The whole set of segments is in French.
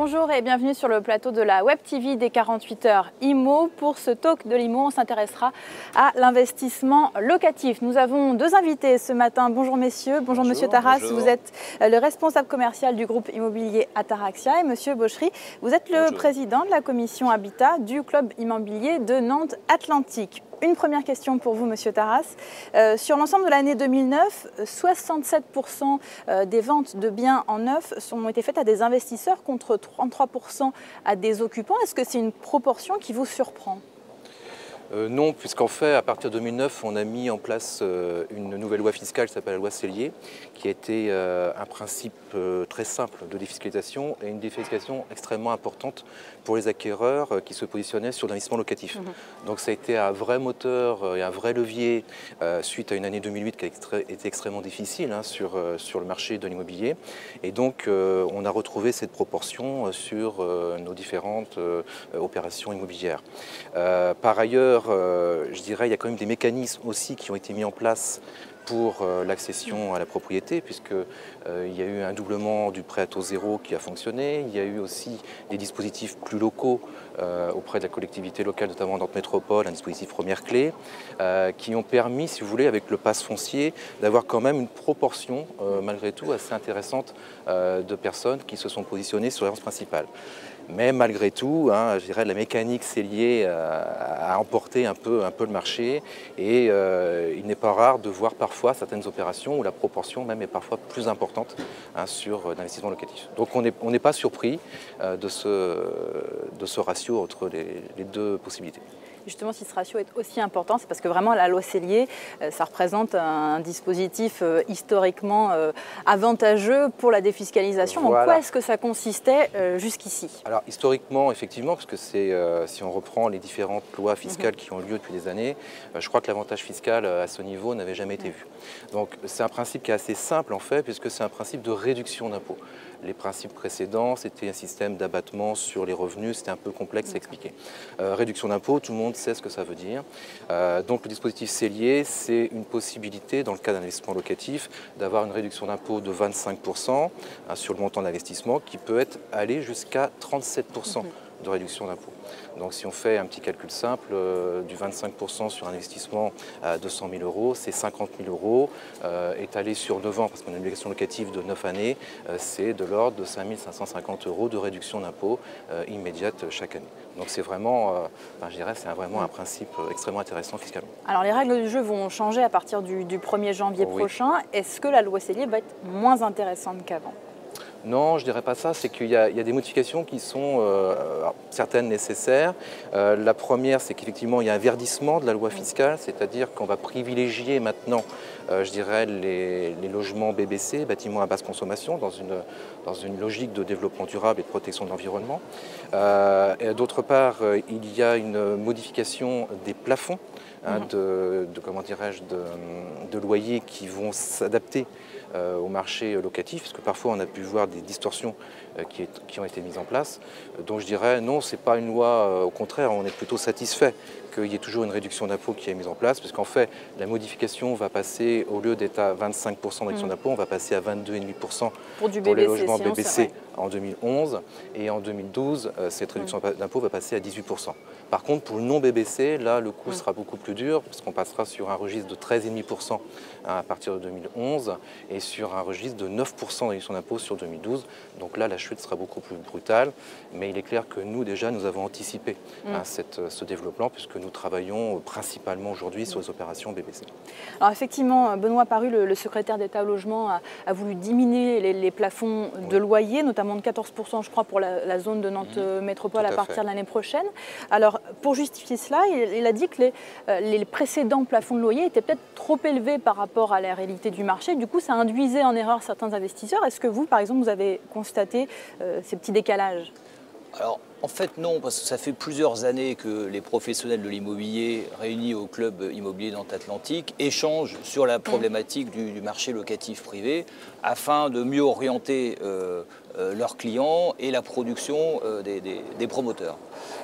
Bonjour et bienvenue sur le plateau de la Web TV des 48 heures IMO. Pour ce talk de l'IMO, on s'intéressera à l'investissement locatif. Nous avons deux invités ce matin. Bonjour messieurs, bonjour monsieur Taras. Bonjour. Vous êtes le responsable commercial du groupe immobilier Ataraxia et monsieur Bochery, vous êtes le président de la commission Habitat du club immobilier de Nantes Atlantique. Une première question pour vous, monsieur Taras. Sur l'ensemble de l'année 2009, 67% des ventes de biens en neuf ont été faites à des investisseurs contre 33% à des occupants. Est-ce que c'est une proportion qui vous surprend ? Non, puisqu'en fait, à partir de 2009, on a mis en place une nouvelle loi fiscale qui s'appelle la loi Cellier, qui a été un principe très simple de défiscalisation et une défiscalisation extrêmement importante pour les acquéreurs qui se positionnaient sur l'investissement locatif. Donc ça a été un vrai moteur et un vrai levier suite à une année 2008 qui a été extrêmement difficile sur le marché de l'immobilier. Et donc on a retrouvé cette proportion sur nos différentes opérations immobilières. Par ailleurs, je dirais, il y a quand même des mécanismes aussi qui ont été mis en place pour l'accession à la propriété, puisqu'il y a eu un doublement du prêt à taux zéro qui a fonctionné. Il y a eu aussi des dispositifs plus locaux auprès de la collectivité locale, notamment Nantes Métropole, un dispositif première clé, qui ont permis, si vous voulez, avec le pass foncier, d'avoir quand même une proportion, malgré tout, assez intéressante de personnes qui se sont positionnées sur l'agence principale. Mais malgré tout, je dirais, la mécanique Cellier a emporté un peu le marché et il n'est pas rare de voir parfois certaines opérations où la proportion même est parfois plus importante sur l'investissement locatif. Donc on n'est pas surpris de ce ratio entre les deux possibilités. Justement, si ce ratio est aussi important, c'est parce que vraiment la loi Cellier, ça représente un dispositif historiquement avantageux pour la défiscalisation. Voilà. En quoi est-ce que ça consistait jusqu'ici? Alors historiquement, effectivement, parce que si on reprend les différentes lois fiscales qui ont lieu depuis des années, je crois que l'avantage fiscal à ce niveau n'avait jamais été vu. Donc c'est un principe qui est assez simple en fait, puisque c'est un principe de réduction d'impôts. Les principes précédents, c'était un système d'abattement sur les revenus, c'était un peu complexe à expliquer. Réduction d'impôts, tout le monde sait ce que ça veut dire. Donc le dispositif Cellier, c'est une possibilité, dans le cas d'un investissement locatif, d'avoir une réduction d'impôt de 25% sur le montant d'investissement, qui peut aller jusqu'à 37% de réduction d'impôt. Donc si on fait un petit calcul simple, du 25% sur un investissement à 200 000 euros, c'est 50 000 euros. Étalé sur 9 ans, parce qu'on a une obligation locative de 9 années, c'est de l'ordre de 5 550 euros de réduction d'impôt immédiate chaque année. Donc c'est vraiment, je dirais, c'est vraiment un principe extrêmement intéressant fiscalement. Alors les règles du jeu vont changer à partir du 1er janvier prochain. Est-ce que la loi Cellier va être moins intéressante qu'avant ? Non, je ne dirais pas ça, c'est qu'il y a des modifications qui sont certaines nécessaires. La première, c'est qu'effectivement, il y a un verdissement de la loi fiscale, c'est-à-dire qu'on va privilégier maintenant, je dirais, les logements BBC, bâtiments à basse consommation, dans une logique de développement durable et de protection de l'environnement. D'autre part, il y a une modification des plafonds comment dirais-je, de loyers qui vont s'adapter au marché locatif, parce que parfois on a pu voir des distorsions qui ont été mises en place. Donc je dirais non, ce n'est pas une loi, au contraire, on est plutôt satisfait qu'il y ait toujours une réduction d'impôt qui est mise en place, parce qu'en fait la modification va passer, au lieu d'être à 25% de réduction d'impôt, on va passer à 22,5% pour les logements BBC en 2011, et en 2012, cette réduction d'impôt va passer à 18%. Par contre, pour le non-BBC, là, le coût sera beaucoup plus dur, parce qu'on passera sur un registre de 13,5% à partir de 2011, et sur un registre de 9% de réduction d'impôt sur 2012. Donc là, la chute sera beaucoup plus brutale, mais il est clair que nous, déjà, nous avons anticipé ce développement, puisque nous travaillons principalement aujourd'hui sur les opérations BBC. Alors effectivement, Benoît Paru, le secrétaire d'État au logement, a voulu diminuer les plafonds de loyer, notamment de 14%, je crois, pour la zone de Nantes Métropole à partir de l'année prochaine. Alors, pour justifier cela, il a dit que les précédents plafonds de loyer étaient peut-être trop élevés par rapport à la réalité du marché. Du coup, ça induisait en erreur certains investisseurs. Est-ce que vous, par exemple, vous avez constaté ces petits décalages ? Alors, en fait, non, parce que ça fait plusieurs années que les professionnels de l'immobilier réunis au club immobilier Nantes Atlantique échangent sur la problématique du marché locatif privé afin de mieux orienter leurs clients et la production des promoteurs.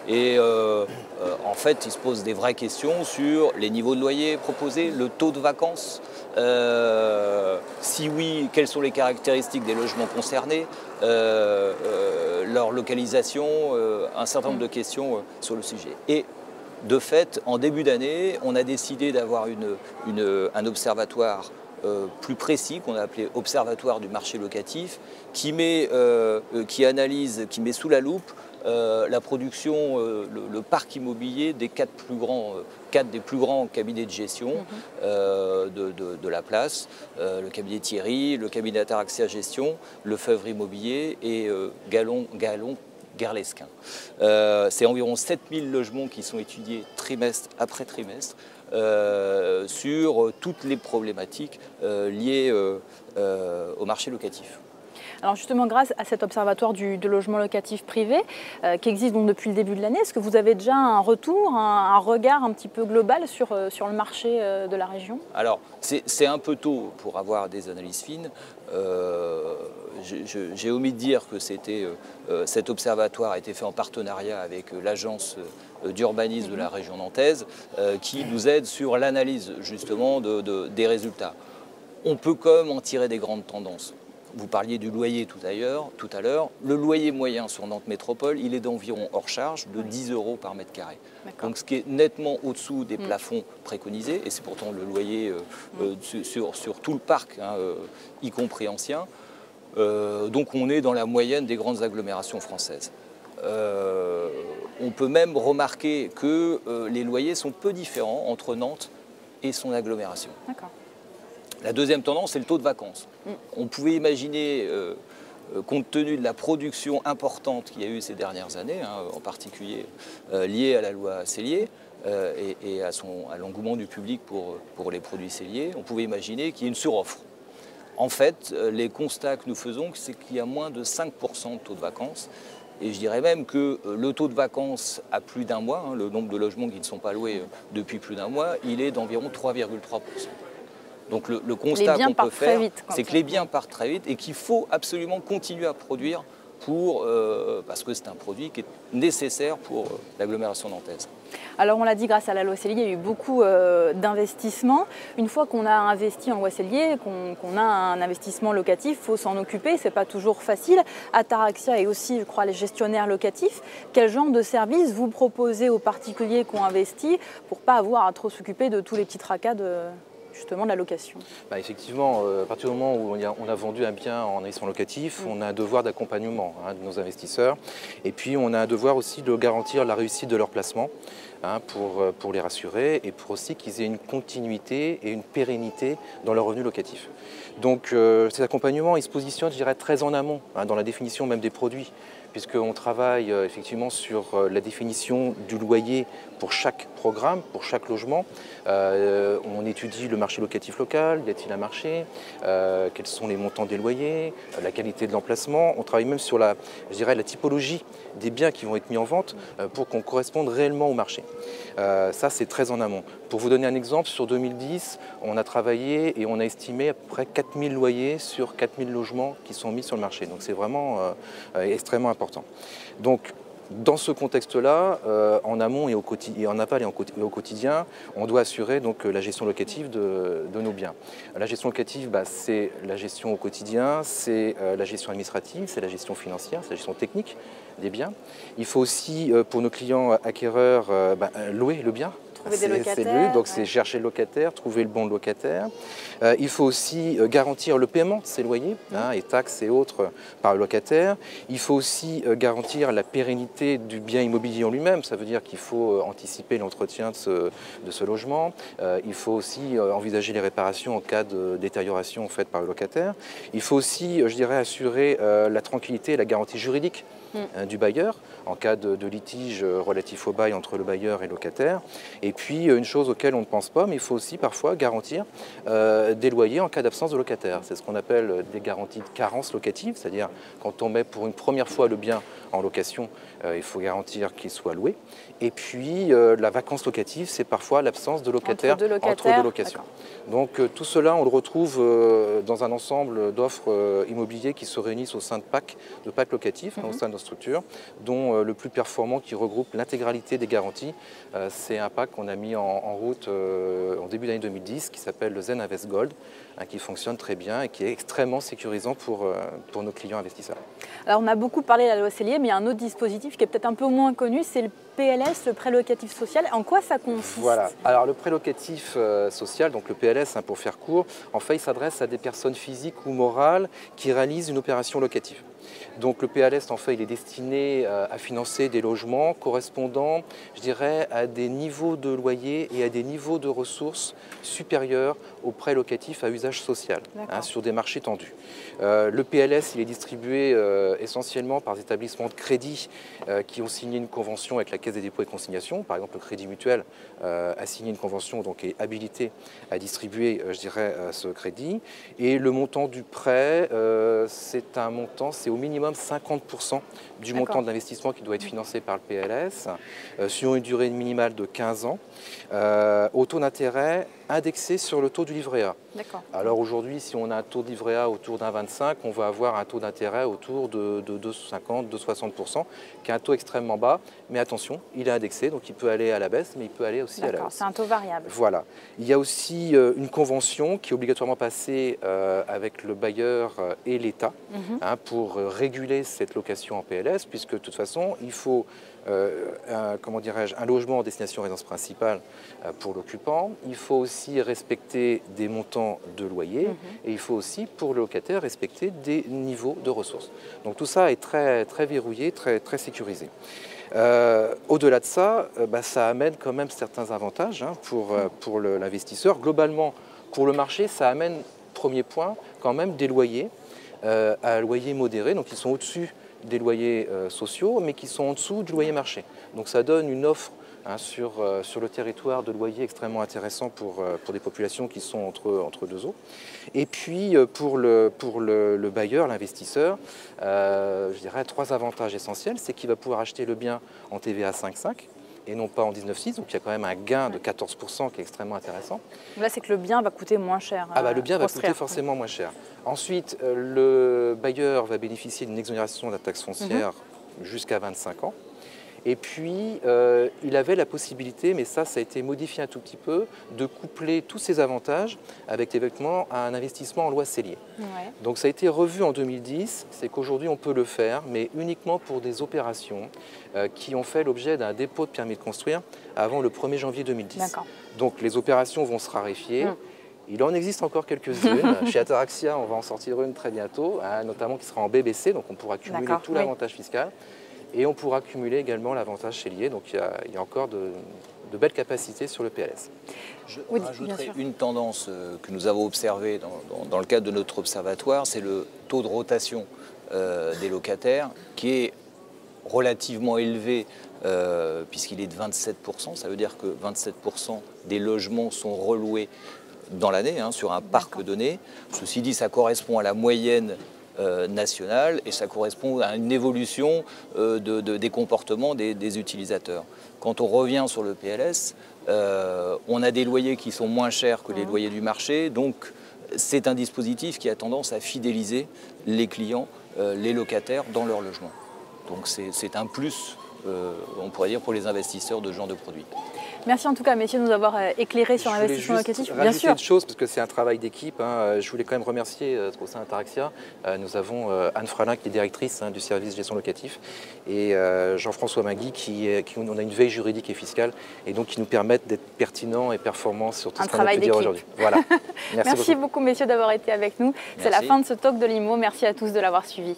Et en fait, il se pose des vraies questions sur les niveaux de loyer proposés, le taux de vacances, si oui, quelles sont les caractéristiques des logements concernés, leur localisation, un certain nombre de questions sur le sujet. Et de fait, en début d'année, on a décidé d'avoir un observatoire plus précis, qu'on a appelé Observatoire du marché locatif, qui analyse, qui met sous la loupe la production, le parc immobilier des quatre des plus grands cabinets de gestion de la place, le cabinet Thierry, le cabinet Ataraxia Gestion, le Feuvre Immobilier et Gerlesquin. C'est environ 7000 logements qui sont étudiés trimestre après trimestre sur toutes les problématiques liées au marché locatif. Alors justement, grâce à cet observatoire de logement locatif privé qui existe donc depuis le début de l'année, est-ce que vous avez déjà un retour, un regard un petit peu global sur le marché de la région? Alors, c'est un peu tôt pour avoir des analyses fines. J'ai omis de dire que cet observatoire a été fait en partenariat avec l'agence d'urbanisme de la région nantaise qui nous aide sur l'analyse justement des résultats. On peut quand même en tirer des grandes tendances. Vous parliez du loyer tout à l'heure. Le loyer moyen sur Nantes Métropole, il est d'environ hors charge de 10 € par mètre carré. Donc ce qui est nettement au-dessous des plafonds préconisés, et c'est pourtant le loyer sur tout le parc, y compris ancien. Donc on est dans la moyenne des grandes agglomérations françaises. On peut même remarquer que les loyers sont peu différents entre Nantes et son agglomération. La deuxième tendance, c'est le taux de vacances. On pouvait imaginer, compte tenu de la production importante qu'il y a eu ces dernières années, en particulier liée à la loi Sellier et à l'engouement du public pour les produits celliers, on pouvait imaginer qu'il y ait une suroffre. En fait, les constats que nous faisons, c'est qu'il y a moins de 5% de taux de vacances. Et je dirais même que le taux de vacances à plus d'un mois, le nombre de logements qui ne sont pas loués depuis plus d'un mois, il est d'environ 3,3%. Donc le constat qu'on peut faire, c'est que les biens partent très vite et qu'il faut absolument continuer à produire parce que c'est un produit qui est nécessaire pour l'agglomération nantaise. Alors on l'a dit, grâce à la loi Sellier, il y a eu beaucoup d'investissements. Une fois qu'on a investi en loi Sellier, qu'on a un investissement locatif, il faut s'en occuper, ce n'est pas toujours facile. Ataraxia est aussi, je crois, les gestionnaires locatifs. Quel genre de service vous proposez aux particuliers qui ont investi pour ne pas avoir à trop s'occuper de tous les petits tracas justement de la location? Effectivement, à partir du moment où on a vendu un bien en investissement locatif, on a un devoir d'accompagnement de nos investisseurs. Et puis on a un devoir aussi de garantir la réussite de leur placement pour les rassurer et pour aussi qu'ils aient une continuité et une pérennité dans leur revenu locatif. Donc cet accompagnement, il se positionne, je dirais, très en amont dans la définition même des produits, puisqu'on travaille effectivement sur la définition du loyer pour chaque programme, pour chaque logement. On étudie le marché locatif local, y a-t-il un marché, quels sont les montants des loyers, la qualité de l'emplacement. On travaille même sur la typologie des biens qui vont être mis en vente pour qu'on corresponde réellement au marché. Ça, c'est très en amont. Pour vous donner un exemple, sur 2010, on a travaillé et on a estimé à peu près 4000 loyers sur 4000 logements qui sont mis sur le marché. Donc c'est vraiment extrêmement important. Donc, dans ce contexte-là, en amont et en aval et au quotidien, on doit assurer donc la gestion locative de nos biens. La gestion locative, c'est la gestion au quotidien, c'est la gestion administrative, c'est la gestion financière, c'est la gestion technique des biens. Il faut aussi, pour nos clients acquéreurs, louer le bien. Donc c'est chercher le locataire, trouver le bon locataire. Il faut aussi garantir le paiement de ces loyers, et taxes et autres par le locataire. Il faut aussi garantir la pérennité du bien immobilier en lui-même. Ça veut dire qu'il faut anticiper l'entretien de ce logement. Il faut aussi envisager les réparations en cas de détérioration faite par le locataire. Il faut aussi, je dirais, assurer la tranquillité et la garantie juridique du bailleur en cas de litige relatif au bail entre le bailleur et le locataire. Et puis une chose auquel on ne pense pas, mais il faut aussi parfois garantir des loyers en cas d'absence de locataire. C'est ce qu'on appelle des garanties de carence locative, c'est-à-dire quand on met pour une première fois le bien en location, il faut garantir qu'il soit loué. Et puis la vacance locative, c'est parfois l'absence de locataire entre deux locations. Donc tout cela, on le retrouve dans un ensemble d'offres immobilières qui se réunissent au sein de PAC locatifs, au sein de nos structures, dont le plus performant qui regroupe l'intégralité des garanties, c'est un PAC qu'on a mis en route en début d'année 2010 qui s'appelle le Zen Invest Gold, qui fonctionne très bien et qui est extrêmement sécurisant pour nos clients investisseurs. Alors on a beaucoup parlé de la loi Sellier, mais il y a un autre dispositif qui est peut-être un peu moins connu, c'est le PLS, le prêt locatif social. En quoi ça consiste? Voilà. Alors le prêt locatif social, donc le PLS pour faire court, en fait il s'adresse à des personnes physiques ou morales qui réalisent une opération locative. Donc le PLS, en fait, il est destiné à financer des logements correspondant, je dirais, à des niveaux de loyer et à des niveaux de ressources supérieurs aux prêts locatifs à usage social, sur des marchés tendus. Le PLS, il est distribué essentiellement par des établissements de crédit qui ont signé une convention avec la Caisse des dépôts et consignations. Par exemple, le Crédit Mutuel a signé une convention, donc est habilité à distribuer, je dirais, ce crédit. Et le montant du prêt, c'est un montant, c'est au minimum 50% du montant de l'investissement qui doit être financé par le PLS, sur une durée minimale de 15 ans, au taux d'intérêt indexé sur le taux du livret A. Alors aujourd'hui, si on a un taux de livret A autour d'un 25, on va avoir un taux d'intérêt autour de 2,50, 2,60%, qui est un taux extrêmement bas. Mais attention, il est indexé, donc il peut aller à la baisse, mais il peut aller aussi à la hausse. C'est un taux variable. Voilà. Il y a aussi une convention qui est obligatoirement passée avec le bailleur et l'État pour réguler cette location en PLS, puisque de toute façon, il faut un logement en destination résidence principale pour l'occupant. Il faut aussi respecter des montants de loyer et il faut aussi, pour le locataire, respecter des niveaux de ressources. Donc tout ça est très, très verrouillé, très, très sécurisé. Au-delà de ça, ça amène quand même certains avantages pour l'investisseur. Globalement, pour le marché, ça amène, premier point, quand même des loyers à loyer modéré, donc ils sont au-dessus des loyers sociaux, mais qui sont en dessous du loyer marché. Donc ça donne une offre sur le territoire de loyers extrêmement intéressant pour des populations qui sont entre deux eaux. Et puis pour le bailleur, l'investisseur, je dirais 3 avantages essentiels. C'est qu'il va pouvoir acheter le bien en TVA 5,5 et non pas en 19,6, donc il y a quand même un gain de 14% qui est extrêmement intéressant. Là, c'est que le bien va coûter moins cher. Le bien va coûter forcément moins cher. Ensuite, le bailleur va bénéficier d'une exonération de la taxe foncière jusqu'à 25 ans. Et puis, il avait la possibilité, mais ça a été modifié un tout petit peu, de coupler tous ces avantages avec éventuellement un investissement en loi Sellier. Donc ça a été revu en 2010, c'est qu'aujourd'hui on peut le faire, mais uniquement pour des opérations qui ont fait l'objet d'un dépôt de permis de construire avant le 1er janvier 2010. Donc les opérations vont se raréfier. Il en existe encore quelques-unes. Chez Ataraxia, on va en sortir une très bientôt, notamment qui sera en BBC, donc on pourra cumuler tout l'avantage fiscal. Et on pourra cumuler également l'avantage Sellier. Donc il y a encore de belles capacités sur le PLS. Je rajouterai une tendance que nous avons observée dans le cadre de notre observatoire, c'est le taux de rotation des locataires qui est relativement élevé puisqu'il est de 27%. Ça veut dire que 27% des logements sont reloués dans l'année sur un parc donné. Ceci dit, ça correspond à la moyenne nationale et ça correspond à une évolution des comportements des utilisateurs. Quand on revient sur le PLS, on a des loyers qui sont moins chers que les loyers du marché, donc c'est un dispositif qui a tendance à fidéliser les clients, les locataires dans leur logement. Donc c'est un plus, on pourrait dire, pour les investisseurs de ce genre de produits. Merci en tout cas, messieurs, de nous avoir éclairés sur l'investissement locatif. Bien sûr. Une chose, parce que c'est un travail d'équipe. Je voulais quand même remercier au sein d'Ataraxia. Nous avons Anne Fralin, qui est directrice du service gestion locatif, et Jean-François Magui, on a une veille juridique et fiscale, et donc qui nous permettent d'être pertinents et performants sur tout ce qu'on a pu dire aujourd'hui. Voilà. Merci beaucoup, messieurs, d'avoir été avec nous. C'est la fin de ce talk de l'IMO. Merci à tous de l'avoir suivi.